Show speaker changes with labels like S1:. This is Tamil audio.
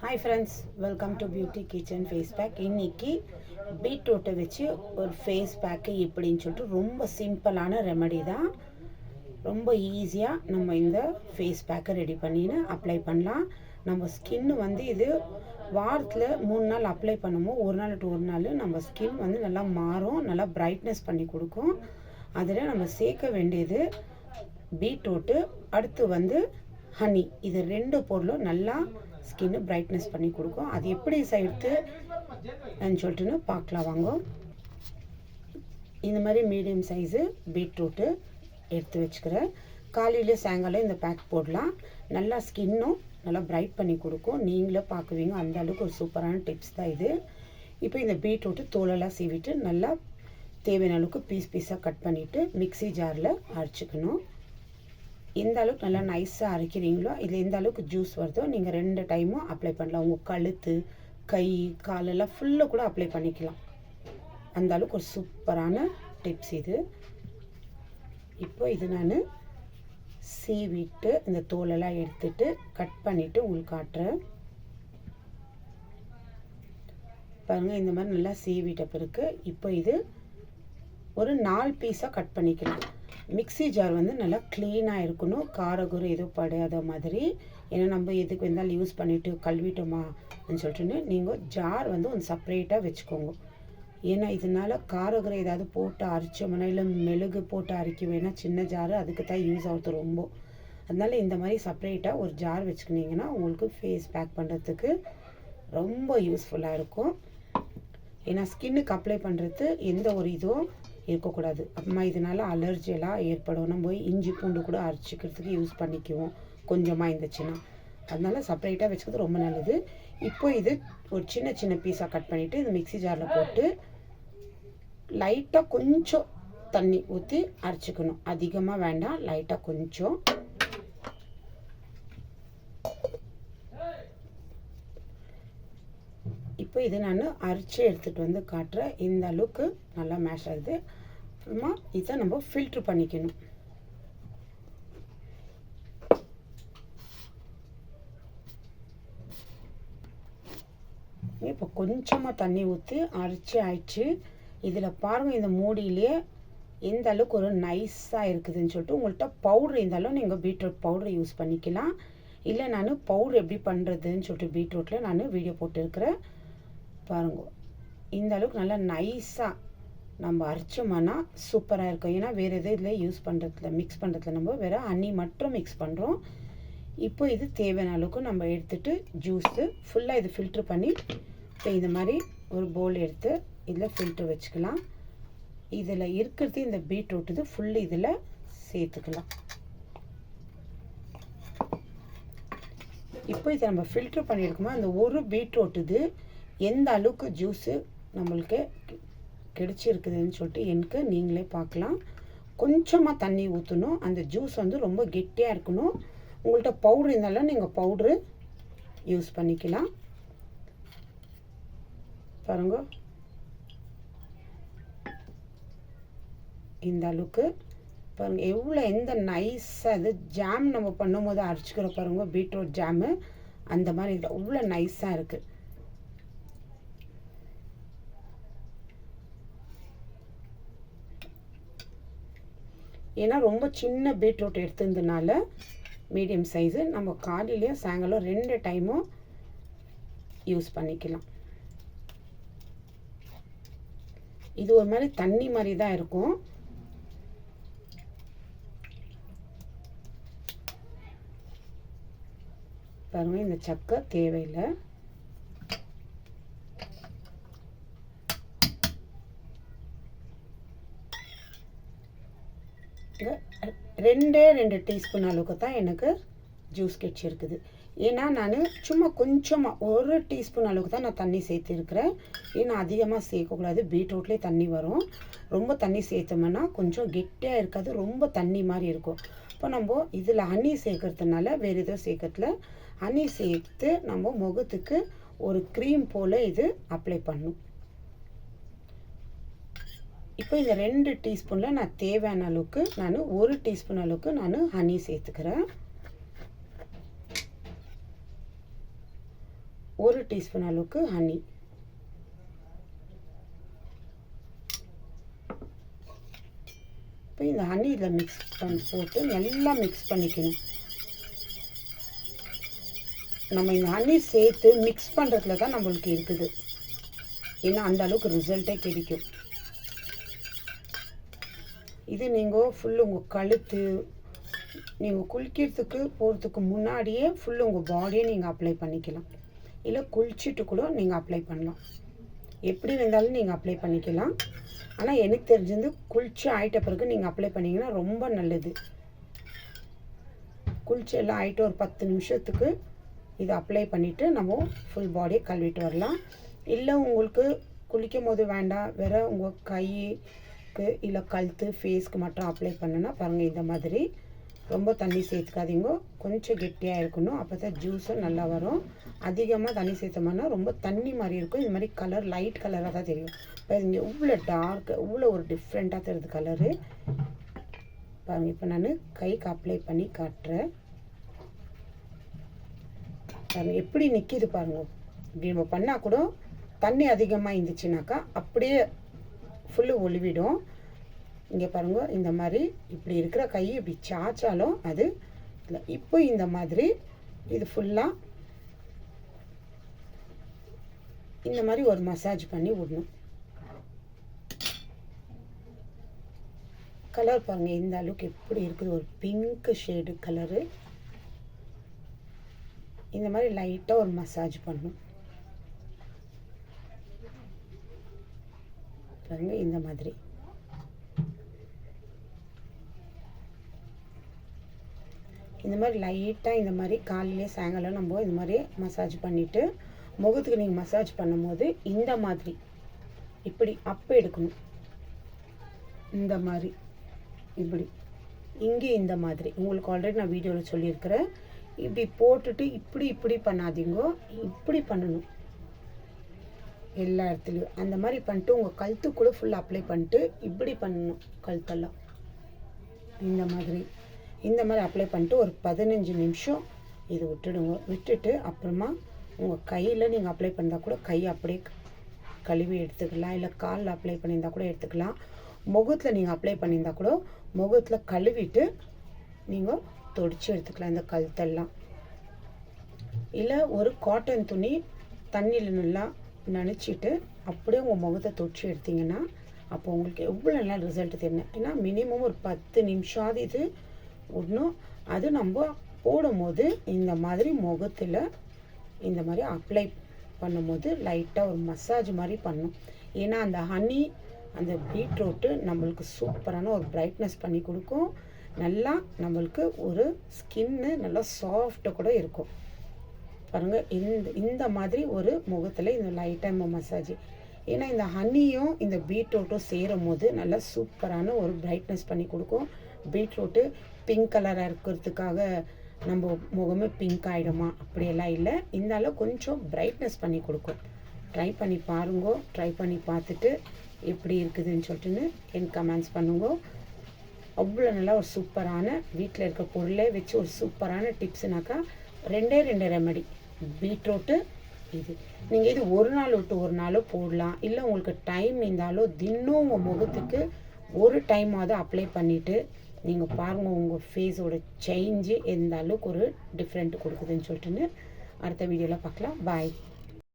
S1: Hi friends, welcome to beauty kitchen face pack. இன்றைக்கி பீட்ரூட்டை வச்சு ஒரு ஃபேஸ் பேக்கு எப்படின்னு சொல்லிட்டு ரொம்ப சிம்பிளான ரெமெடி தான். ரொம்ப ஈஸியாக நம்ம இந்த ஃபேஸ் பேக்கை ரெடி பண்ணின்னு அப்ளை பண்ணலாம். நம்ம ஸ்கின்னு இது வாரத்தில் 3 நாள் அப்ளை பண்ணும்போது ஒரு நாள் டு ஒரு நாள் நம்ம ஸ்கின் நல்லா மாறும், நல்லா பிரைட்னஸ் பண்ணி கொடுக்கும். அதில் நம்ம சேர்க்க வேண்டியது பீட்ரூட்டு, அடுத்து ஹனி. இது 2 பொருளும் நல்லா ஸ்கின்னு பிரைட்னஸ் பண்ணி கொடுக்கும். அது எப்படி செய்யறதுன்னு சொல்லிட்டுன்னு பார்க்கலாம் வாங்க. இந்த மாதிரி மீடியம் சைஸு பீட்ரூட்டு எடுத்து வச்சுக்கிறேன். காலையில் சாயங்காலம் இந்த பேக் போடலாம். நல்லா ஸ்கின்னும் நல்லா பிரைட் பண்ணி கொடுக்கும். நீங்களே பார்க்குவீங்க, அந்த அளவுக்கு ஒரு சூப்பரான டிப்ஸ் தான் இது. இப்போ இந்த பீட்ரூட்டு தோலெல்லாம் சீவிட்டு நல்லா தேவையான அளவுக்கு பீஸாக கட் பண்ணிவிட்டு மிக்ஸி ஜாரில் அரைச்சிக்கணும். எந்த அளவுக்கு நல்லா நைஸாக அரைக்கிறீங்களோ, இதில் எந்த அளவுக்கு ஜூஸ் வருதோ நீங்கள் 2 டைமும் அப்ளை பண்ணலாம். உங்கள் கழுத்து, கை, காலெல்லாம் ஃபுல்லாக கூட அப்ளை பண்ணிக்கலாம். அந்த அளவுக்கு ஒரு சூப்பரான டிப்ஸ் இது. இப்போ இது நான் சீவிட்டு இந்த தோலெல்லாம் எடுத்துட்டு கட் பண்ணிவிட்டு உங்களுக்கு காட்டுறேன். பாருங்கள், இந்த மாதிரி நல்லா சீவிட்ட பிறகு இப்போ இது ஒரு 4 பீஸாக கட் பண்ணிக்கலாம். மிக்ஸி ஜார் நல்லா க்ளீனாக இருக்கணும், காரகுரம் எதுவும் படாத மாதிரி. ஏன்னா நம்ம எதுக்கு இருந்தாலும் யூஸ் பண்ணிவிட்டு கழுவிட்டோமான்னு சொல்லிட்டுன்னு நீங்கள் ஜார் ஒன்று செப்பரேட்டாக வச்சுக்கோங்க. ஏன்னா இதனால் காரகுரம் ஏதாவது போட்டு அரைச்சோம்னா, இல்லை மெழுகு போட்டு அரைக்க வேணால் சின்ன ஜார் அதுக்கு தான் யூஸ் ஆகுது ரொம்ப. அதனால் இந்த மாதிரி செப்பரேட்டாக ஒரு ஜார் வச்சுக்கினீங்கன்னா உங்களுக்கு ஃபேஸ் பேக் பண்ணுறதுக்கு ரொம்ப யூஸ்ஃபுல்லாக இருக்கும். ஏன்னா ஸ்கின்னுக்கு அப்ளை பண்ணுறது எந்த ஒரு இதுவும் இருக்கக்கூடாது. அப்புறமா இதனால் அலர்ஜியெல்லாம் ஏற்படும். நம்ம இஞ்சி பூண்டு கூட அரைச்சிக்கிறதுக்கு யூஸ் பண்ணிக்குவோம் கொஞ்சமாக இருந்துச்சுன்னா. அதனால் செப்பரேட்டாக வச்சுக்கிறது ரொம்ப நல்லது. இப்போ இது ஒரு சின்ன பீஸாக கட் பண்ணிவிட்டு இந்த மிக்ஸி ஜாரில் போட்டு லைட்டாக கொஞ்சம் தண்ணி ஊற்றி அரைச்சிக்கணும். அதிகமாக வேண்டாம், லைட்டாக கொஞ்சம். இப்போ இது நான் அரைச்சி எடுத்துகிட்டு காட்டுறேன். இந்த அளவுக்கு நல்லா மேஷ் ஆகுது. அப்புறமா இதை நம்ம ஃபில்ட்ரு பண்ணிக்கணும். இப்போ கொஞ்சமாக தண்ணி ஊற்றி அரைச்சி ஆயிடுச்சு. இதில் பாருங்கள், இந்த மூடியிலே எந்த அளவுக்கு ஒரு நைஸாக இருக்குதுன்னு சொல்லிட்டு. உங்கள்கிட்ட பவுட்ரு இருந்தாலும் நீங்கள் பீட்ரூட் பவுட்ரு யூஸ் பண்ணிக்கலாம். இல்லை நான் பவுட்ரு எப்படி பண்ணுறதுன்னு சொல்லிட்டு பீட்ரூட்டில் நான் வீடியோ போட்டுருக்கிறேன் பாருங்க. இந்த அளவுக்கு நல்லா நைஸாக நம்ம அரைச்சோம்னா சூப்பராக இருக்கும். ஏன்னா வேறு எதுவும் இதில் யூஸ் பண்ணுறதுல மிக்ஸ் பண்ணுறதுல நம்ம வேறு ஹனி மட்டும் மிக்ஸ் பண்ணுறோம். இப்போ இது தேவையான அளவுக்கு நம்ம எடுத்துகிட்டு ஜூஸு ஃபுல்லாக இது ஃபில்ட்ரு பண்ணி இப்போ இந்த மாதிரி ஒரு பவுல் எடுத்து இதில் ஃபில்ட்ரு வச்சுக்கலாம். இதில் இருக்கிறது இந்த பீட்ரூட் இது ஃபுல்லு இதில் சேர்த்துக்கலாம். இப்போ இதை நம்ம ஃபில்ட்ரு பண்ணியிருக்கோமா, அந்த ஒரு பீட்ரூட் இது எந்த அளவுக்கு ஜூஸு நம்மளுக்கு கிடைச்சிருக்குதுன்னு சொல்லிட்டு எனக்கு நீங்களே பார்க்கலாம். கொஞ்சமாக தண்ணி ஊற்றணும். அந்த ஜூஸ் ரொம்ப கெட்டியாக இருக்கணும். உங்கள்கிட்ட பவுட்ரு இருந்தாலும் நீங்கள் பவுட்ரு யூஸ் பண்ணிக்கலாம். பாருங்க, இந்த அளவுக்கு பாருங்கள் எவ்வளோ எந்த நைஸாக இது ஜாம் நம்ம பண்ணும்போது அரைச்சிக்கிற பாருங்க பீட்ரூட் ஜாமு அந்த மாதிரி இது அவ்வளோ நைஸாக இருக்குது. ஏன்னா ரொம்ப சின்ன பீட்ரூட் எடுத்ததுனால மீடியம் சைஸு நம்ம காலையிலையும் சாயங்காலம் 2 டைமும் யூஸ் பண்ணிக்கலாம். இது ஒரு மாதிரி தண்ணி மாதிரி தான் இருக்கும். பாருங்க, இந்த சக்கை தேவையில்லை. ரெண்டே 2 டீஸ்பூன் அளவுக்கு தான் எனக்கு ஜூஸ் கிடச்சிருக்குது. ஏன்னா நான் சும்மா கொஞ்சமாக 1 டீஸ்பூன் அளவுக்கு தான் நான் தண்ணி சேர்த்துருக்கிறேன். ஏன்னா அதிகமாக சேர்க்கக்கூடாது, பீட்ரூட்லேயே தண்ணி வரும். ரொம்ப தண்ணி சேர்த்தோம்னா கொஞ்சம் கெட்டியாக இருக்காது, ரொம்ப தண்ணி மாதிரி இருக்கும். இப்போ நம்ம இதில் ஹனி சேர்க்கறதுனால வேறு எதுவும் சேர்க்கறதுல ஹனி சேர்த்து நம்ம முகத்துக்கு ஒரு க்ரீம் போல் இது அப்ளை பண்ணணும். இப்போ இந்த 2 டீஸ்பூனில் நான் தேவையான அளவுக்கு நான் 1 டீஸ்பூன் அளவுக்கு நான் ஹனி சேர்த்துக்கிறேன். 1 டீஸ்பூன் அளவுக்கு ஹனி. இப்போ இந்த ஹனி இதில் போட்டு நல்லா மிக்ஸ் பண்ணிக்கணும். நம்ம இந்த ஹனி சேர்த்து மிக்ஸ் பண்ணுறதுல தான் நம்மளுக்கு இருக்குது, ஏன்னா அந்த அளவுக்கு ரிசல்ட்டே கிடைக்கும். இது நீங்கள் ஃபுல்லு உங்கள் கழுத்து, நீங்கள் குளிக்கிறதுக்கு போகிறதுக்கு முன்னாடியே ஃபுல்லு உங்கள் பாடியை நீங்கள் அப்ளை பண்ணிக்கலாம், இல்லை குளிச்சுட்டு கூட நீங்கள் அப்ளை பண்ணலாம். எப்படி இருந்தாலும் நீங்கள் அப்ளை பண்ணிக்கலாம். ஆனால் எனக்கு தெரிஞ்சது குளிச்சு ஆகிட்ட பிறகு நீங்கள் அப்ளை பண்ணிங்கன்னா ரொம்ப நல்லது. குளிச்சு எல்லாம் ஆகிட்டு ஒரு 10 நிமிஷத்துக்கு இதை அப்ளை பண்ணிவிட்டு நம்ம ஃபுல் பாடியை கழுவிட்டு வரலாம். இல்லை உங்களுக்கு குளிக்கும் போது வேண்டாம், வேறு உங்கள் கைக்கு இல்லை கழுத்து ஃபேஸ்க்கு மட்டும் அப்ளை பண்ணுன்னா பாருங்கள், இந்த மாதிரி ரொம்ப தண்ணி சேர்த்துக்காதீங்க, கொஞ்சம் கெட்டியாக இருக்கணும், அப்போ தான் ஜூஸும் நல்லா வரும். அதிகமாக தண்ணி சேர்த்தோம்னா ரொம்ப தண்ணி மாதிரி இருக்கும், இது மாதிரி கலர் லைட் கலராக தான் தெரியும். இப்போ இங்கே இவ்வளோ டார்க், இவ்வளோ ஒரு டிஃப்ரெண்ட்டாக தெரியுது கலரு பாருங்கள். இப்போ நான் கைக்கு அப்ளை பண்ணி காட்டுறேன் பாருங்கள், எப்படி நிற்கிது பாருங்கள். இப்படி நம்ம பண்ணால் கூட தண்ணி அதிகமாக இருந்துச்சுனாக்கா அப்படியே ஃபுல்லு ஒளிவிடும். இங்கே பாருங்கள், இந்த மாதிரி இப்படி இருக்கிற கை இப்படி சாச்சாலும் அது இல்லை. இப்போ இந்த மாதிரி இது ஃபுல்லாக இந்த மாதிரி ஒரு மசாஜ் பண்ணி விடணும். கலர் பாருங்கள் இந்த அளவுக்கு எப்படி இருக்குது, ஒரு பிங்க் ஷேடு கலரு. இந்த மாதிரி லைட்டாக ஒரு மசாஜ் பண்ணணும் பாருங்க. இந்த மாதிரி லைட்டாக இந்த மாதிரி காலையிலே சாயங்காலம் நம்ம இந்த மாதிரி மசாஜ் பண்ணிவிட்டு முகத்துக்கு நீங்கள் மசாஜ் பண்ணும்போது இந்த மாதிரி இப்படி அப்போ எடுக்கணும். இந்த மாதிரி இப்படி இங்கே இந்த மாதிரி உங்களுக்கு ஆல்ரெடி நான் வீடியோவில் சொல்லியிருக்கிறேன். இப்படி போட்டுட்டு இப்படி பண்ணாதீங்க, இப்படி பண்ணணும் எல்லா இடத்துலையும். அந்த மாதிரி பண்ணிட்டு உங்கள் கழுத்துக்குள்ளே ஃபுல்லாக அப்ளை பண்ணிட்டு இப்படி பண்ணணும் கழுத்தெல்லாம். இந்த மாதிரி அப்ளை பண்ணிட்டு ஒரு 15 நிமிஷம் இது விட்டுடுங்க. விட்டுட்டு அப்புறமா உங்கள் கையில் நீங்கள் அப்ளை பண்ணால் கூட கையை அப்படியே கழுவி எடுத்துக்கலாம், இல்லை காலில் அப்ளை பண்ணியிருந்தால் கூட எடுத்துக்கலாம். முகத்தில் நீங்கள் அப்ளை பண்ணியிருந்தால் கூட முகத்தில் கழுவிட்டு நீங்கள் தொடச்சி எடுத்துக்கலாம் இந்த கழுத்தெல்லாம். இல்லை ஒரு காட்டன் துணி தண்ணியில் நல்லா நனைச்சிட்டு அப்படியே உங்கள் முகத்தை தொடச்சி எடுத்திங்கன்னா அப்போ உங்களுக்கு எவ்வளோ நல்லா ரிசல்ட் தெரியும். ஏன்னா மினிமம் ஒரு 10 நிமிஷம் இது விடணும். அது நம்ம போடும்போது இந்த மாதிரி முகத்தில் இந்த மாதிரி அப்ளை பண்ணும்போது லைட்டாக ஒரு மசாஜ் மாதிரி பண்ணும். ஏன்னா அந்த ஹனி அந்த பீட்ரூட்டு நம்மளுக்கு சூப்பரான ஒரு பிரைட்னஸ் பண்ணி கொடுக்கும். நல்லா நம்மளுக்கு ஒரு ஸ்கின்னு நல்லா சாஃப்டாக கூட இருக்கும் பாருங்கள். இந்த மாதிரி ஒரு முகத்தில் இந்த லைட்டாக மசாஜ். ஏன்னா இந்த ஹனியும் இந்த பீட்ரூட்டும் சேரும் போது நல்லா சூப்பரான ஒரு பிரைட்னஸ் பண்ணி கொடுக்கும். பீட்ரூட்டு பிங்க் கலராக இருக்கிறதுக்காக நம்ம முகமே பிங்க் ஆகிடுமா அப்படியெல்லாம் இல்லை, இருந்தாலும் கொஞ்சம் பிரைட்னஸ் பண்ணி கொடுக்கும். ட்ரை பண்ணி பாருங்க. ட்ரை பண்ணி பார்த்துட்டு எப்படி இருக்குதுன்னு சொல்லிட்டுன்னு எனக்கு கமெண்ட்ஸ் பண்ணுங்க. அவ்வளோ நல்லா ஒரு சூப்பரான வீட்டில் இருக்க பொருளே வச்சு ஒரு சூப்பரான டிப்ஸுனாக்கா 2 ரெமெடி பீட்ரூட்டு இது. நீங்கள் இது ஒரு நாள் விட்டு ஒரு நாளோ போடலாம். இல்லை உங்களுக்கு டைம் இருந்தாலும் தினம் உங்கள் முகத்துக்கு ஒரு டைமாவது அப்ளை பண்ணிவிட்டு நீங்கள் பாருங்கள் உங்கள் ஃபேஸோட சேஞ்சு எந்த அளவுக்கு ஒரு டிஃப்ரெண்ட் கொடுக்குதுன்னு சொல்லிட்டுன்னு அடுத்த வீடியோவில் பார்க்கலாம். பாய்.